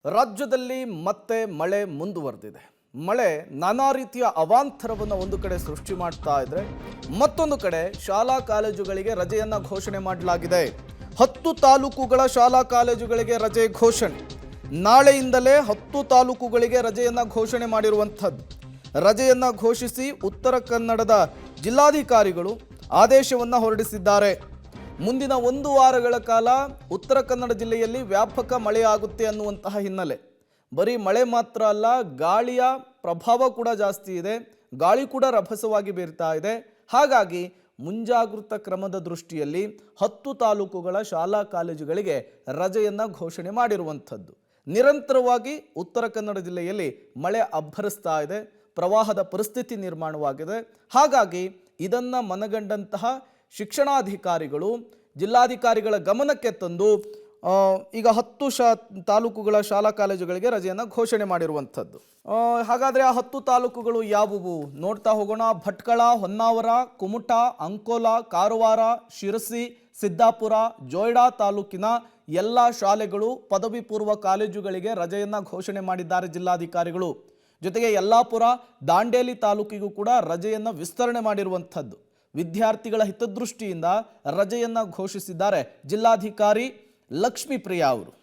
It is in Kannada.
ರಾಜ್ಯದಲ್ಲಿ ಮತ್ತೆ ಮಳೆ ಮುಂದುವರೆದಿದೆ. ಮಳೆ ನಾನಾ ರೀತಿಯ ಅವಾಂತರವನ್ನು ಒಂದು ಕಡೆ ಸೃಷ್ಟಿ ಮಾಡ್ತಾ ಇದ್ರೆ, ಮತ್ತೊಂದು ಕಡೆ ಶಾಲಾ ಕಾಲೇಜುಗಳಿಗೆ ರಜೆಯನ್ನ ಘೋಷಣೆ ಮಾಡಲಾಗಿದೆ. 10 ತಾಲೂಕುಗಳ ಶಾಲಾ ಕಾಲೇಜುಗಳಿಗೆ ರಜೆ ಘೋಷಣೆ. ನಾಳೆಯಿಂದಲೇ 10 ತಾಲೂಕುಗಳಿಗೆ ರಜೆಯನ್ನ ಘೋಷಣೆ ಮಾಡಿರುವಂಥದ್ದು. ರಜೆಯನ್ನ ಘೋಷಿಸಿ ಉತ್ತರ ಕನ್ನಡದ ಜಿಲ್ಲಾಧಿಕಾರಿಗಳು ಆದೇಶವನ್ನು ಹೊರಡಿಸಿದ್ದಾರೆ. ಮುಂದಿನ 1 ವಾರಗಳ ಕಾಲ ಉತ್ತರ ಕನ್ನಡ ಜಿಲ್ಲೆಯಲ್ಲಿ ವ್ಯಾಪಕ ಮಳೆಯಾಗುತ್ತೆ ಅನ್ನುವಂತಹ ಹಿನ್ನೆಲೆ. ಬರೀ ಮಳೆ ಮಾತ್ರ ಅಲ್ಲ, ಗಾಳಿಯ ಪ್ರಭಾವ ಕೂಡ ಜಾಸ್ತಿ ಇದೆ. ಗಾಳಿ ಕೂಡ ರಭಸವಾಗಿ ಬೀರ್ತಾ ಇದೆ. ಹಾಗಾಗಿ ಮುಂಜಾಗೃತಾ ಕ್ರಮದ ದೃಷ್ಟಿಯಲ್ಲಿ 10 ತಾಲೂಕುಗಳ ಶಾಲಾ ಕಾಲೇಜುಗಳಿಗೆ ರಜೆಯನ್ನು ಘೋಷಣೆ ಮಾಡಿರುವಂಥದ್ದು. ನಿರಂತರವಾಗಿ ಉತ್ತರ ಕನ್ನಡ ಜಿಲ್ಲೆಯಲ್ಲಿ ಮಳೆ ಅಬ್ಬರಿಸ್ತಾ ಇದೆ. ಪ್ರವಾಹದ ಪರಿಸ್ಥಿತಿ ನಿರ್ಮಾಣವಾಗಿದೆ. ಹಾಗಾಗಿ ಇದನ್ನು ಮನಗಂಡಂತಹ ಶಿಕ್ಷಣಾಧಿಕಾರಿಗಳು ಜಿಲ್ಲಾಧಿಕಾರಿಗಳ ಗಮನಕ್ಕೆ ತಂದು ಈಗ 10 ತಾಲೂಕುಗಳ ಶಾಲಾ ಕಾಲೇಜುಗಳಿಗೆ ರಜೆಯನ್ನು ಘೋಷಣೆ ಮಾಡಿರುವಂಥದ್ದು. ಹಾಗಾದರೆ ಆ 10 ತಾಲೂಕುಗಳು ಯಾವುವು ನೋಡ್ತಾ ಹೋಗೋಣ. ಭಟ್ಕಳ, ಹೊನ್ನಾವರ, ಕುಮಟಾ, ಅಂಕೋಲಾ, ಕಾರವಾರ, ಶಿರಸಿ, ಸಿದ್ದಾಪುರ, ಜೋಯಿಡಾ ತಾಲೂಕಿನ ಎಲ್ಲ ಶಾಲೆಗಳು, ಪದವಿ ಪೂರ್ವ ಕಾಲೇಜುಗಳಿಗೆ ರಜೆಯನ್ನು ಘೋಷಣೆ ಮಾಡಿದ್ದಾರೆ ಜಿಲ್ಲಾಧಿಕಾರಿಗಳು. ಜೊತೆಗೆ ಯಲ್ಲಾಪುರ, ದಾಂಡೇಲಿ ತಾಲೂಕಿಗೂ ಕೂಡ ರಜೆಯನ್ನು ವಿಸ್ತರಣೆ ಮಾಡಿರುವಂಥದ್ದು. ವಿದ್ಯಾರ್ಥಿಗಳ ಹಿತದೃಷ್ಟಿಯಿಂದ ರಜೆಯನ್ನು ಘೋಷಿಸಿದ್ದಾರೆ ಜಿಲ್ಲಾಧಿಕಾರಿ ಲಕ್ಷ್ಮೀಪ್ರಿಯಾ ಅವರು.